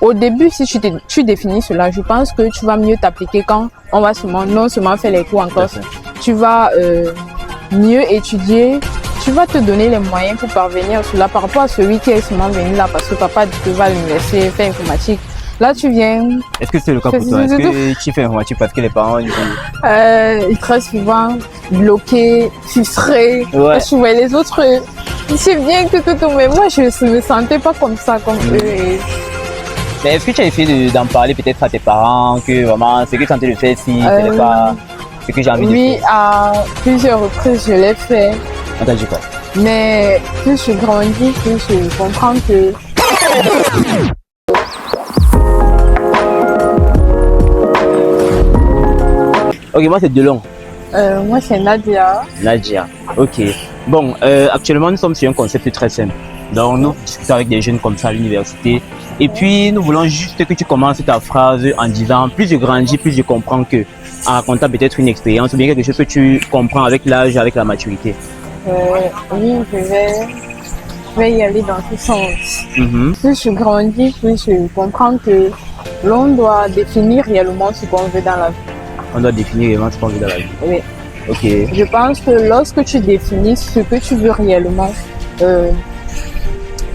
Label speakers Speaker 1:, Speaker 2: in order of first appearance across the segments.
Speaker 1: Au début, si tu définis cela, je pense que tu vas mieux t'appliquer quand on va non seulement faire les cours en Corse, tu vas mieux étudier, tu vas te donner les moyens pour parvenir à cela par rapport à celui qui est seulement venu là parce que papa dit que va à l'université faire informatique. Là, tu viens...
Speaker 2: Est-ce que c'est le cas pour toi? Est-ce que tu fais informatique parce que les parents disent...
Speaker 1: très souvent, bloqués, frustrés.
Speaker 2: Ouais.
Speaker 1: Je vois les autres, c'est bien que tout, mais moi, je ne me sentais pas comme ça, comme eux. Et...
Speaker 2: Mais est-ce que tu as essayé d'en parler peut-être à tes parents, que vraiment, ce que tu es en train de faire ici, ce n'est pas ce que j'ai envie de faire?
Speaker 1: Oui, à plusieurs reprises, je l'ai fait.
Speaker 2: On t'a dit quoi?
Speaker 1: Mais plus je grandis, plus je comprends que...
Speaker 2: Ok, moi c'est Delon.
Speaker 1: Moi c'est Nadia.
Speaker 2: Nadia, ok. Bon, actuellement nous sommes sur un concept très simple. Donc nous discutons avec des jeunes comme ça à l'université. Et puis nous voulons juste que tu commences ta phrase en disant plus je grandis, plus je comprends que, en racontant peut-être une expérience ou bien quelque chose que tu comprends avec l'âge, avec la maturité.
Speaker 1: Oui, je vais y aller dans ce sens. Plus je grandis, plus je comprends que l'on doit définir réellement ce qu'on veut dans la vie.
Speaker 2: On doit définir réellement ce qu'on veut dans la vie.
Speaker 1: Oui.
Speaker 2: Ok.
Speaker 1: Je pense que lorsque tu définis ce que tu veux réellement,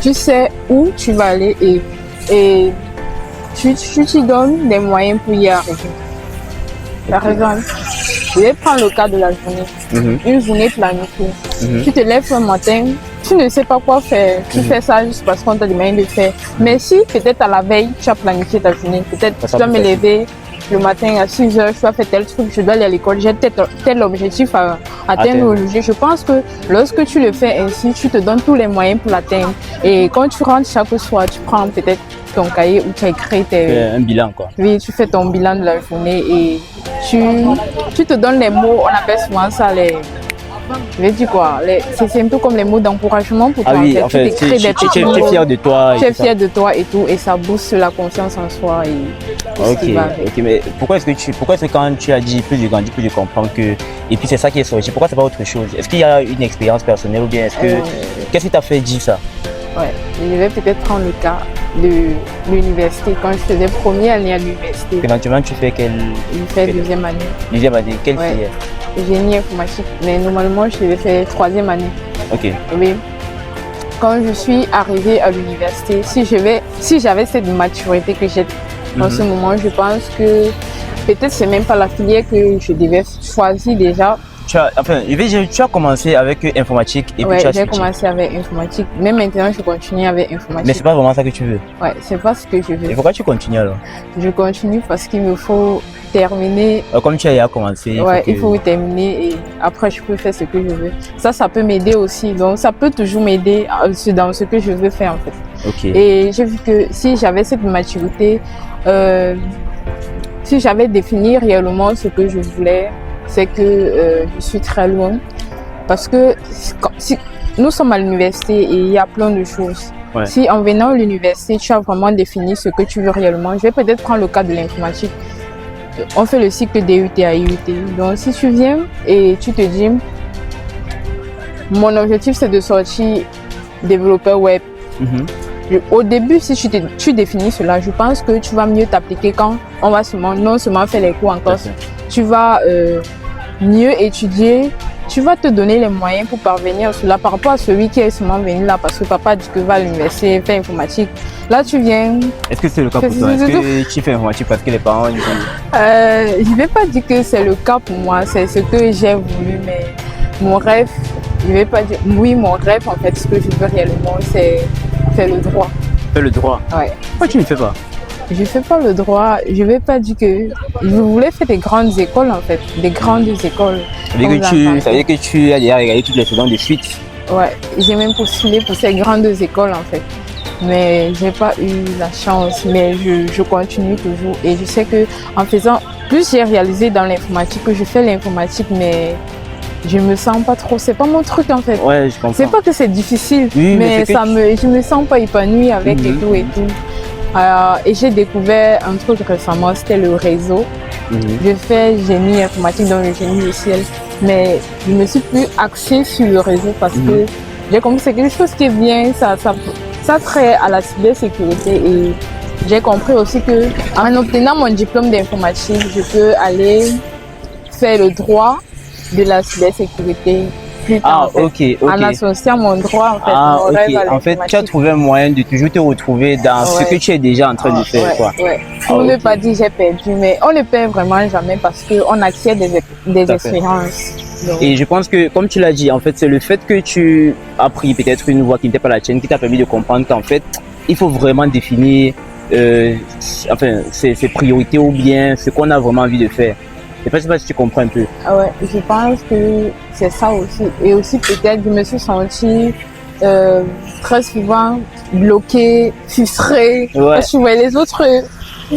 Speaker 1: tu sais où tu vas aller et tu t'y donnes des moyens pour y arriver. Par exemple, je vais prendre le cas de la journée. Une journée planifiée. Tu te lèves un matin, tu ne sais pas quoi faire. Tu fais ça juste parce qu'on t'a demandé de faire. Mais si peut-être à la veille, tu as planifié ta journée, peut-être tu dois me lever le matin à 6 h, je dois faire tel truc, je dois aller à l'école, j'ai tel objectif à atteindre aujourd'hui. Je pense que lorsque tu le fais ainsi, tu te donnes tous les moyens pour l'atteindre. Et quand tu rentres chaque soir, tu prends peut-être ton cahier où tu as écrit
Speaker 2: un bilan quoi.
Speaker 1: Oui, tu fais ton bilan de la journée et tu te donnes les mots, on appelle souvent ça les... Je vais dire quoi, c'est un peu comme les mots d'encouragement pour toi.
Speaker 2: Ah oui, en fait, tu es fier de toi.
Speaker 1: Tu es fier de toi et tout, et ça booste la confiance en soi. Et
Speaker 2: ok, mais pourquoi est-ce que quand tu as dit plus je grandis, plus je comprends que... Et puis c'est ça qui est sorti, pourquoi c'est pas autre chose? Est-ce qu'il y a une expérience personnelle ou bien est-ce que... Qu'est-ce qui t'a fait dire ça?
Speaker 1: Ouais, je vais peut-être prendre le cas de l'université. Quand je faisais première année à l'université.
Speaker 2: Éventuellement, tu fais quelle...
Speaker 1: Je fais deuxième année.
Speaker 2: Deuxième année, quelle filière?
Speaker 1: Génie informatique, mais normalement je devais faire troisième année.
Speaker 2: Ok.
Speaker 1: Oui. Quand je suis arrivée à l'université, si j'avais cette maturité que j'ai en ce moment, je pense que peut-être c'est même pas la filière que je devais choisir déjà.
Speaker 2: Tu as commencé avec informatique et puis tu as
Speaker 1: j'ai commencé avec informatique. Même maintenant, je continue avec informatique.
Speaker 2: Mais c'est pas vraiment ça que tu veux?
Speaker 1: Ouais, c'est pas ce que je veux.
Speaker 2: Et pourquoi tu continues alors?
Speaker 1: Je continue parce qu'il me faut terminer.
Speaker 2: Comme tu as déjà commencé.
Speaker 1: Il faut terminer et après je peux faire ce que je veux. Ça peut m'aider aussi. Donc ça peut toujours m'aider dans ce que je veux faire en fait.
Speaker 2: Ok.
Speaker 1: Et j'ai vu que si j'avais cette maturité, si j'avais défini réellement ce que je voulais, c'est que je suis très loin. Parce que si nous sommes à l'université et il y a plein de choses.
Speaker 2: Ouais.
Speaker 1: Si en venant à l'université, tu as vraiment défini ce que tu veux réellement, je vais peut-être prendre le cas de l'informatique. On fait le cycle DUT à IUT. Donc si tu viens et tu te dis, mon objectif c'est de sortir développeur web. Au début, si tu définis cela, je pense que tu vas mieux t'appliquer quand on va non seulement faire les cours en Corse. Tu vas mieux étudier, tu vas te donner les moyens pour parvenir à cela par rapport à celui qui est seulement venu là parce que papa dit que va à l'université faire informatique. Là, tu viens...
Speaker 2: Est-ce que c'est le cas pour toi? Est-ce que tu fais informatique parce que les parents disent...
Speaker 1: Je ne vais pas dire que c'est le cas pour moi, c'est ce que j'ai voulu, mais mon rêve, je ne vais pas dire... Oui, mon rêve, en fait, ce que je veux réellement, c'est faire le droit.
Speaker 2: Faire le droit?
Speaker 1: Ouais.
Speaker 2: Pourquoi tu ne fais pas?
Speaker 1: Je ne fais pas le droit, je ne vais pas dire que... Je voulais faire des grandes écoles, en fait, des grandes écoles.
Speaker 2: Ça veut dire que tu as déjà regardé toutes les saisons de suite?
Speaker 1: Ouais, j'ai même postulé pour ces grandes écoles, en fait. Mais je n'ai pas eu la chance, mais je continue toujours. Et je sais que en faisant, plus j'ai réalisé dans l'informatique, que je fais l'informatique, mais je me sens pas trop, c'est pas mon truc en fait.
Speaker 2: Ouais, je comprends.
Speaker 1: C'est pas que c'est difficile,
Speaker 2: oui,
Speaker 1: mais je me sens pas épanouie avec et tout et tout. Et j'ai découvert un truc récemment, c'était le réseau. Je fais génie informatique dans le génie logiciel, mais je me suis plus axée sur le réseau parce que j'ai compris que c'est quelque chose qui est bien, ça trait à la cybersécurité et j'ai compris aussi que en obtenant mon diplôme d'informatique, je peux aller faire le droit de la cybersécurité. Plus tard,
Speaker 2: Ah, ok.
Speaker 1: En associant mon droit, en fait,
Speaker 2: Ah,
Speaker 1: mon rêve
Speaker 2: ok.
Speaker 1: à
Speaker 2: En fait, tu as
Speaker 1: l'informatique.
Speaker 2: trouvé un moyen de toujours te retrouver dans ce que tu es déjà en train de faire, quoi.
Speaker 1: Ouais.
Speaker 2: Ah,
Speaker 1: Pour ne
Speaker 2: ok.
Speaker 1: pas dire j'ai perdu, mais on ne perd vraiment jamais parce qu'on acquiert des
Speaker 2: Tout à fait.
Speaker 1: expériences. Donc,
Speaker 2: Et je pense que, comme tu l'as dit, en fait, c'est le fait que tu as pris peut-être une voie qui n'était pas la tienne qui t'a permis de comprendre qu'en fait, il faut vraiment définir ses priorités ou bien ce qu'on a vraiment envie de faire. Je ne sais pas si tu comprends un peu.
Speaker 1: ouais, je pense que c'est ça aussi. Et aussi peut-être je me suis sentie très souvent bloquée, frustrée.
Speaker 2: Ouais.
Speaker 1: Parce que je voyais les autres,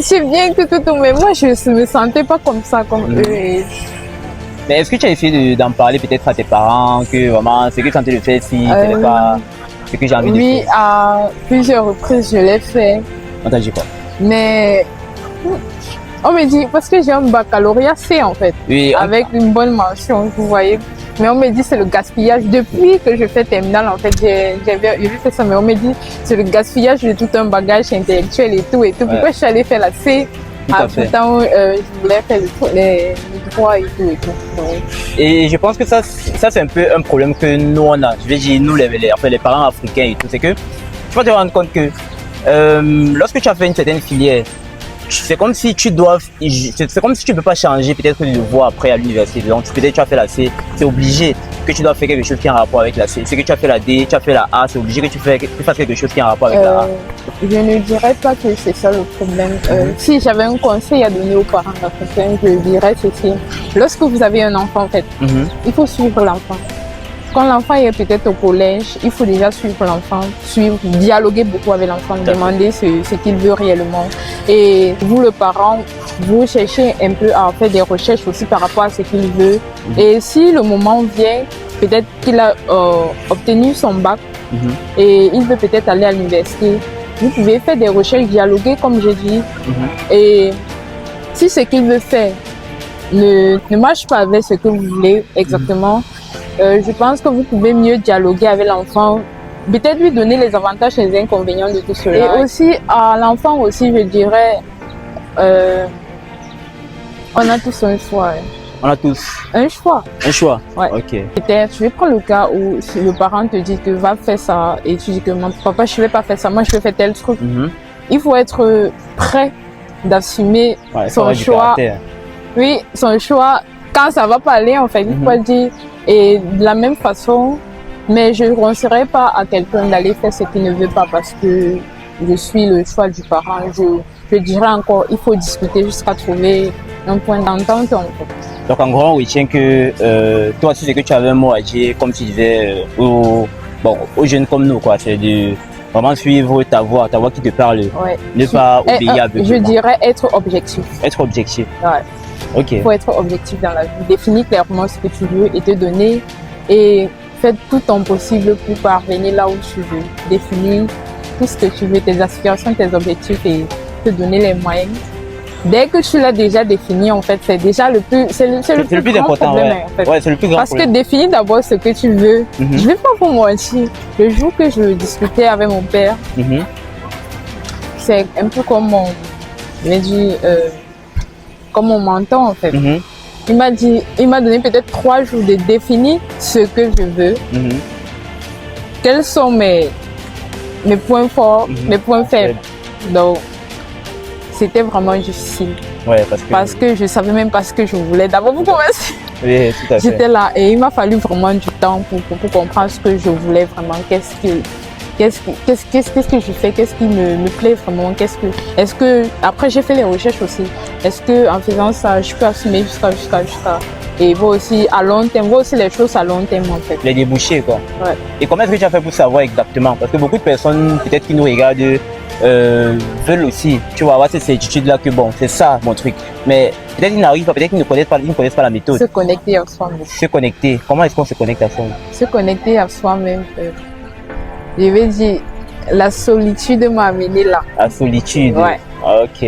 Speaker 1: c'est bien que tout, mais moi je ne me sentais pas comme ça, comme eux. Et
Speaker 2: Mais est-ce que tu as essayé d'en parler peut-être à tes parents, que vraiment, ce que tu es en train de faire, si ce n'est pas ce que j'ai envie de
Speaker 1: oui,
Speaker 2: faire?
Speaker 1: à plusieurs reprises je l'ai fait.
Speaker 2: On t'a dit quoi?
Speaker 1: Mais on me dit, parce que j'ai un baccalauréat C en fait,
Speaker 2: Oui,
Speaker 1: avec une bonne mention, vous voyez. Mais on me dit c'est le gaspillage. Depuis que je fais terminale, en fait, j'ai fait ça, mais on me dit c'est le gaspillage de tout un bagage intellectuel et tout.
Speaker 2: Ouais.
Speaker 1: Pourquoi je suis allée faire la C?
Speaker 2: Tout à fait.
Speaker 1: Pourtant, je voulais faire les droits et tout. Donc,
Speaker 2: Et je pense que ça c'est un peu un problème que nous on a. Je vais dire nous les parents africains et tout, c'est que tu vas te rendre compte que lorsque tu as fait une certaine filière, c'est comme si tu peux pas changer peut-être de voie après à l'université. Donc peut-être tu as fait la C, c'est obligé que tu dois faire quelque chose qui a un rapport avec la C. C'est que tu as fait la D, tu as fait la A, c'est obligé que tu fasses quelque chose qui a un rapport avec la A.
Speaker 1: je ne dirais pas que c'est ça le problème. Si j'avais un conseil à donner aux parents africains, je dirais ceci. Lorsque vous avez un enfant, en fait, il faut suivre l'enfant. Quand l'enfant est peut-être au collège, il faut déjà suivre l'enfant, dialoguer beaucoup avec l'enfant, demander ce qu'il veut réellement. Et vous, le parent, vous cherchez un peu à faire des recherches aussi par rapport à ce qu'il veut. Et si le moment vient, peut-être qu'il a obtenu son bac et il veut peut-être aller à l'université, vous pouvez faire des recherches, dialoguer comme j'ai dit. Et si ce qu'il veut faire ne marche pas avec ce que vous voulez exactement, je pense que vous pouvez mieux dialoguer avec l'enfant, peut-être lui donner les avantages et les inconvénients de tout cela. Et aussi, à l'enfant aussi, je dirais, on a tous un choix.
Speaker 2: On a tous
Speaker 1: Un choix.
Speaker 2: un choix.
Speaker 1: Ouais.
Speaker 2: Ok.
Speaker 1: Peut-être, je vais prendre le cas où si le parent te dit que va faire ça et tu dis que mon papa, je vais pas faire ça, moi je vais faire tel truc. Il faut être prêt d'assumer
Speaker 2: Ouais,
Speaker 1: son choix. Oui, son choix, quand ça va pas aller, en fait, il faut dire. Et de la même façon, mais je ne conseillerais pas à quelqu'un d'aller faire ce qu'il ne veut pas parce que je suis le choix du parent. Je dirais encore, il faut discuter jusqu'à trouver un point d'entente. En fait.
Speaker 2: Donc en gros, on retient que toi aussi, c'est que tu avais un mot à dire, comme tu disais, aux jeunes comme nous, quoi. C'est de vraiment suivre ta voix qui te parle.
Speaker 1: Ouais.
Speaker 2: Ne pas obéir aveuglément.
Speaker 1: Je dirais être objectif.
Speaker 2: Être objectif.
Speaker 1: Ouais.
Speaker 2: Ok.
Speaker 1: Il faut être objectif dans la vie. Définis clairement ce que tu veux et te donner. Et fais tout ton possible pour parvenir là où tu veux. Définis tout ce que tu veux, tes aspirations, tes objectifs et te donner les moyens. Dès que tu l'as déjà défini, en fait, c'est déjà le plus grand
Speaker 2: important,
Speaker 1: problème.
Speaker 2: ouais.
Speaker 1: En fait.
Speaker 2: Ouais, c'est le plus grand
Speaker 1: Parce
Speaker 2: problème.
Speaker 1: que définis d'abord ce que tu veux. Je vais pas vous mentir. Le jour que je discutais avec mon père, c'est un peu comme comme mon mentor, en fait. Il m'a donné peut-être 3 jours de définir ce que je veux. Quels sont mes points forts, mes points faibles. Donc, c'était vraiment difficile.
Speaker 2: Ouais,
Speaker 1: parce que je savais même pas ce que je voulais. D'abord, pour commencer,
Speaker 2: oui, tout à fait.
Speaker 1: J'étais là et il m'a fallu vraiment du temps pour comprendre ce que je voulais vraiment. Qu'est-ce que je fais, qu'est-ce qui me plaît vraiment, est-ce que après j'ai fait les recherches aussi, est-ce que en faisant ça je peux assumer jusqu'à et voir aussi à long terme, voir aussi les choses à long terme en fait.
Speaker 2: Les débouchés quoi.
Speaker 1: Ouais.
Speaker 2: Et comment est-ce que tu as fait pour savoir exactement? Parce que beaucoup de personnes peut-être qui nous regardent veulent aussi, tu vois, avoir cette certitude là que bon c'est ça mon truc, mais peut-être ils n'arrivent pas, peut-être qu'ils ne connaissent pas la méthode.
Speaker 1: Se connecter à soi-même.
Speaker 2: Se connecter, comment est-ce qu'on se connecte à soi-même?
Speaker 1: Se connecter à soi-même. Je vais dire, la solitude m'a amené là.
Speaker 2: La solitude.
Speaker 1: Ouais.
Speaker 2: Ok.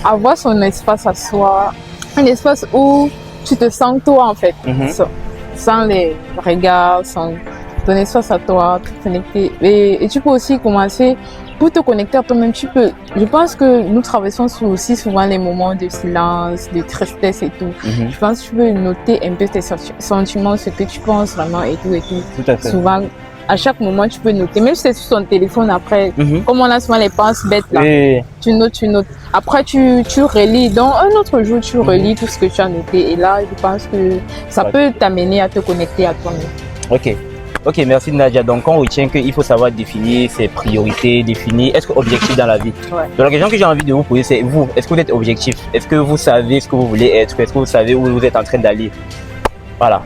Speaker 1: Avoir son espace à soi, un espace où tu te sens toi en fait, sans les regards, sans ton espace à toi, te connecter. Et tu peux aussi commencer pour te connecter à toi-même, tu peux. Je pense que nous traversons aussi souvent les moments de silence, de tristesse et tout. Je pense que tu peux noter un peu tes sentiments, ce que tu penses vraiment et tout et tout.
Speaker 2: Tout à fait.
Speaker 1: Souvent, à chaque moment, tu peux noter. Même si c'est sur ton téléphone après, comme on a souvent les penses bêtes là.
Speaker 2: Oui.
Speaker 1: Tu notes. Après, tu relis. Donc, un autre jour, tu relis tout ce que tu as noté. Et là, je pense que ça peut t'amener à te connecter à toi-même.
Speaker 2: Ok, merci Nadia. Donc, on retient qu'il faut savoir définir ses priorités, définir être objectif dans la vie.
Speaker 1: Ouais.
Speaker 2: Donc, la question que j'ai envie de vous poser, c'est vous, est-ce que vous êtes objectif? Est-ce que vous savez ce que vous voulez être? Est-ce que vous savez où vous êtes en train d'aller? Voilà.